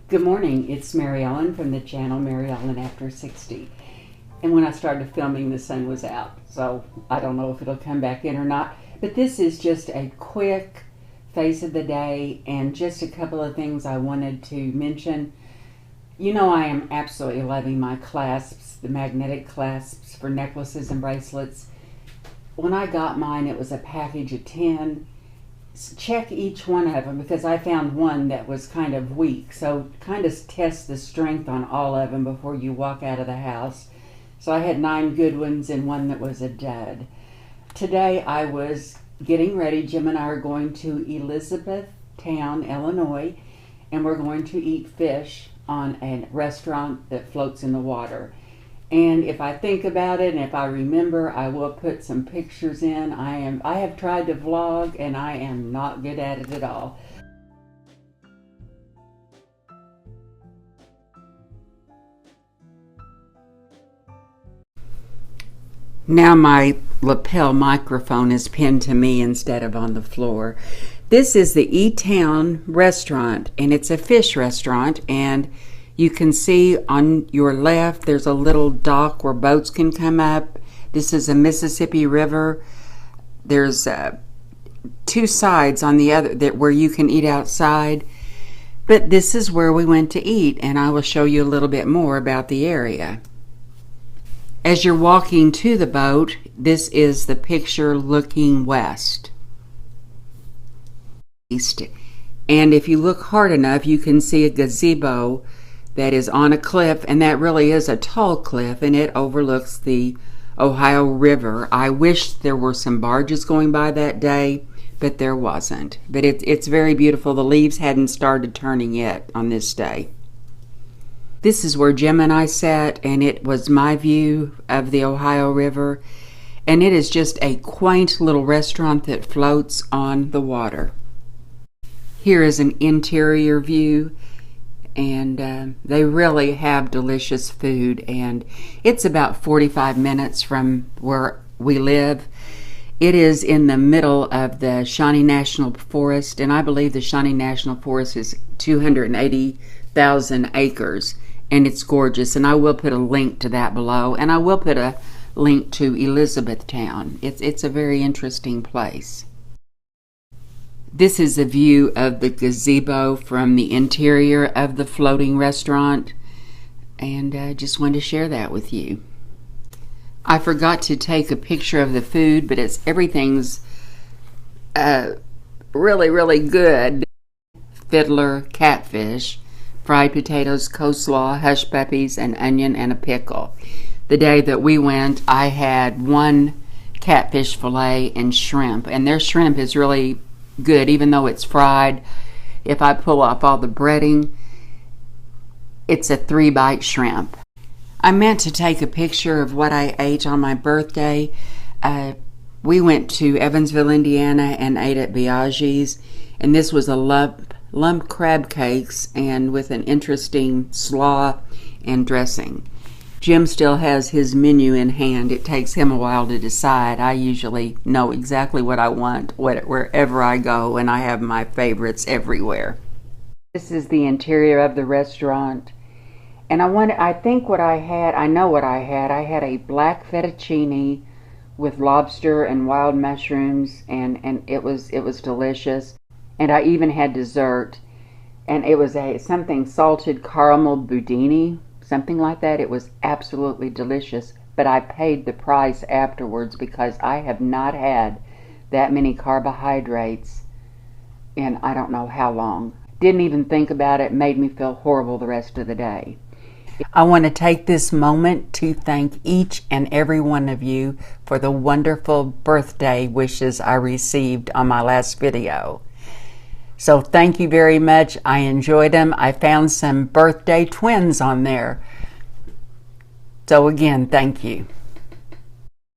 Good morning, it's MaryEllen from the channel MaryEllen After 60. And when I started filming, the sun was out, so I don't know if it'll come back in or not. But this is just a quick face of the day and just a couple of things I wanted to mention. You know, I am absolutely loving my clasps, the magnetic clasps for necklaces and bracelets. When I got mine, it was a package of 10. Check each one of them because I found one that was kind of weak. So kind of test the strength on all of them before you walk out of the house. So I had 9 good ones and one that was a dud. Today I was getting ready. Jim and I are going to Elizabethtown, Illinois, and we're going to eat fish on a restaurant that floats in the water. And if I think about it and if I remember, I will put some pictures in. I have tried to vlog and I am not good at it at all. Now my lapel microphone is pinned to me instead of on the floor. This is the E-Town restaurant, and it's a fish restaurant, and you can see on your left there's a little dock where boats can come up. This is a Mississippi River. There's 2 sides on the other where you can eat outside. But this is where we went to eat, and I will show you a little bit more about the area. As you're walking to the boat, this is the picture looking west. East. And if you look hard enough, you can see a gazebo that is on a cliff, and that really is a tall cliff, and it overlooks the Ohio River. I wish there were some barges going by that day, but there wasn't. But it's very beautiful. The leaves hadn't started turning yet on this day. This is where Jim and I sat, and it was my view of the Ohio River, and it is just a quaint little restaurant that floats on the water. Here is an interior view, and they really have delicious food, and it's about 45 minutes from where we live. It is in the middle of the Shawnee National Forest, and I believe the Shawnee National Forest is 280,000 acres, and it's gorgeous, and I will put a link to that below, and I will put a link to Elizabethtown. It's a very interesting place. This is a view of the gazebo from the interior of the floating restaurant, and I just wanted to share that with you. I forgot to take a picture of the food, but everything's really, really good. Fiddler catfish, fried potatoes, coleslaw, hush puppies, an onion, and a pickle. The day that we went, I had 1 catfish fillet and shrimp, and their shrimp is really good, even though it's fried. If I pull off all the breading, it's a 3-bite shrimp. I meant to take a picture of what I ate on my birthday. We went to Evansville, Indiana, and ate at Biaggi's, and this was a lump crab cakes and with an interesting slaw and dressing. Jim still has his menu in hand. It takes him a while to decide. I usually know exactly what I want wherever I go, and I have my favorites everywhere. This is the interior of the restaurant, and I know what I had. I had a black fettuccine with lobster and wild mushrooms, and it was delicious. And I even had dessert, and it was something salted caramel budini, something like that. It was absolutely delicious, but I paid the price afterwards because I have not had that many carbohydrates in I don't know how long. Didn't even think about it. Made me feel horrible the rest of the day. I want to take this moment to thank each and every one of you for the wonderful birthday wishes I received on my last video. So thank you very much. I enjoyed them. I found some birthday twins on there. So again, thank you.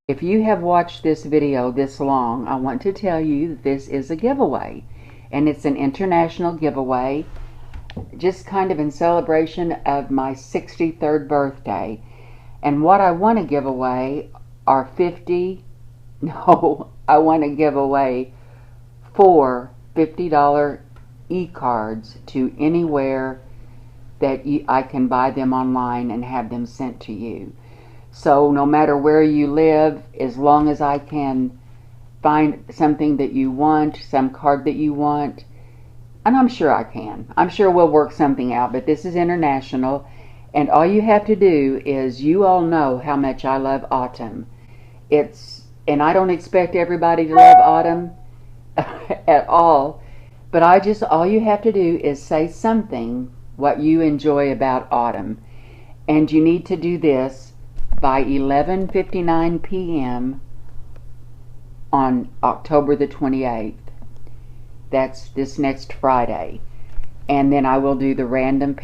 If you have watched this video this long, I want to tell you that this is a giveaway. And it's an international giveaway, just kind of in celebration of my 63rd birthday. And what I want to give away are I want to give away 4 $50 e-cards to anywhere that I can buy them online and have them sent to you. So no matter where you live, as long as I can find something that you want, some card that you want, and I'm sure I can. I'm sure we'll work something out, but this is international, and all you have to do is, you all know how much I love autumn. And I don't expect everybody to love autumn at all, but all you have to do is say something what you enjoy about autumn. And you need to do this by 11:59 p.m. on October the 28th. That's this next Friday. And then I will do the random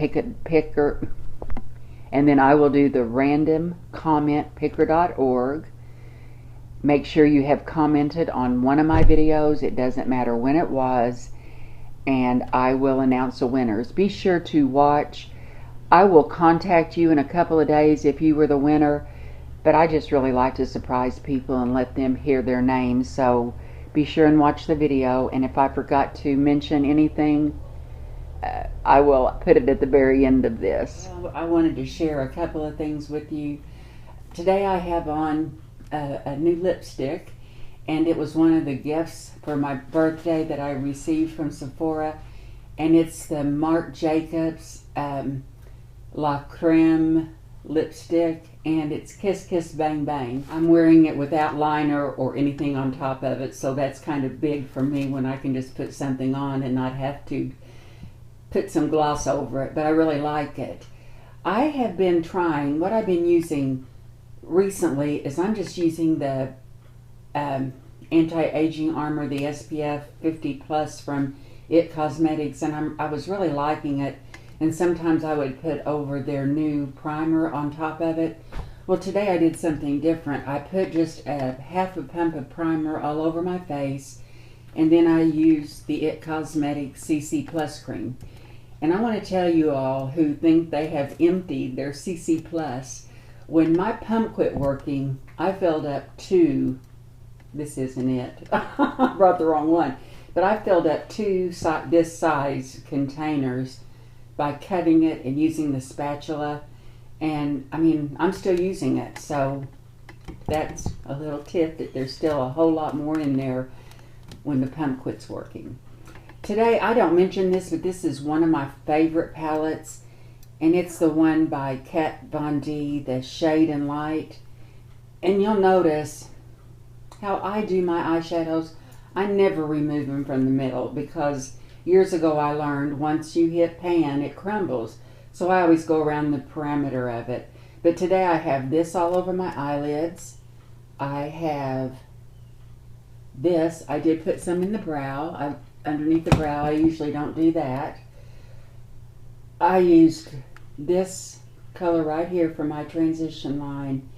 random comment picker.org. Make sure you have commented on one of my videos. It doesn't matter when it was. And I will announce the winners. Be sure to watch. I will contact you in a couple of days if you were the winner. But I just really like to surprise people and let them hear their names. So be sure and watch the video. And if I forgot to mention anything, I will put it at the very end of this. Well, I wanted to share a couple of things with you. Today I have on a new lipstick, and it was one of the gifts for my birthday that I received from Sephora, and it's the Marc Jacobs La Creme lipstick, and it's Kiss Kiss Bang Bang. I'm wearing it without liner or anything on top of it, so that's kind of big for me when I can just put something on and not have to put some gloss over it, but I really like it. I have been trying, what I've been using recently is I'm just using the anti-aging armor, the SPF 50 plus from IT Cosmetics, and I was really liking it, and sometimes I would put over their new primer on top of it. Well, today I did something different. I put just half a pump of primer all over my face, and then I used the IT Cosmetics CC Plus cream. And I want to tell you all who think they have emptied their CC Plus, when my pump quit working, I filled up this isn't it, I brought the wrong one, but I filled up two this size containers by cutting it and using the spatula, and I mean, I'm still using it, so that's a little tip that there's still a whole lot more in there when the pump quits working. Today, I don't mention this, but this is one of my favorite palettes, and it's the one by Kat Von D, the Shade and Light. And you'll notice how I do my eyeshadows. I never remove them from the middle, because years ago I learned once you hit pan, it crumbles. So I always go around the perimeter of it. But today I have this all over my eyelids. I have this. I did put some in the brow. Underneath the brow, I usually don't do that. I used this color right here for my transition line,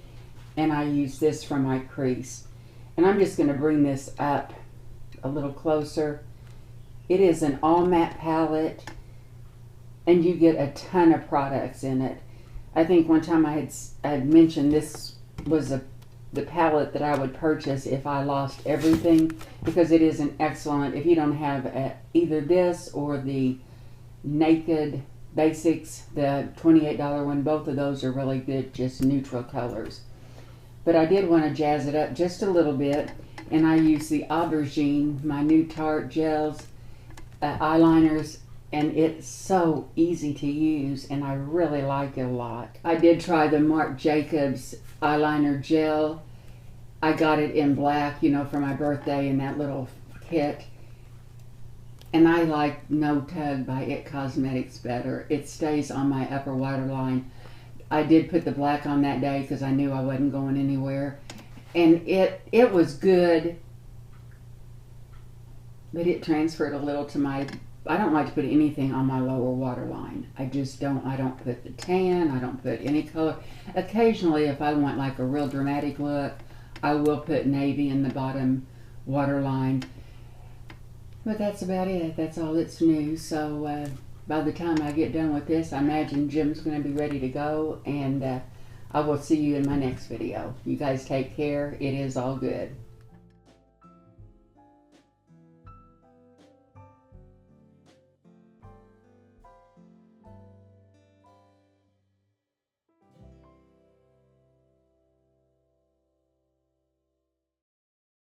and I used this for my crease. And I'm just going to bring this up a little closer. It is an all matte palette, and you get a ton of products in it. I think one time I had mentioned this was the palette that I would purchase if I lost everything, because it is an excellent, if you don't have either this or the Naked Basics, the $28 one, both of those are really good, just neutral colors. But I did want to jazz it up just a little bit, and I use the Aubergine, my new Tarte gels, eyeliners, and it's so easy to use, and I really like it a lot. I did try the Marc Jacobs eyeliner gel. I got it in black, you know, for my birthday in that little kit. And I like No Tug by IT Cosmetics better. It stays on my upper waterline. I did put the black on that day because I knew I wasn't going anywhere. And it was good, but it transferred a little to my, I don't like to put anything on my lower waterline. I just don't. I don't put the tan. I don't put any color. Occasionally, if I want like a real dramatic look, I will put navy in the bottom waterline. But that's about it. That's all that's new. So by the time I get done with this, I imagine Jim's going to be ready to go. And I will see you in my next video. You guys take care. It is all good.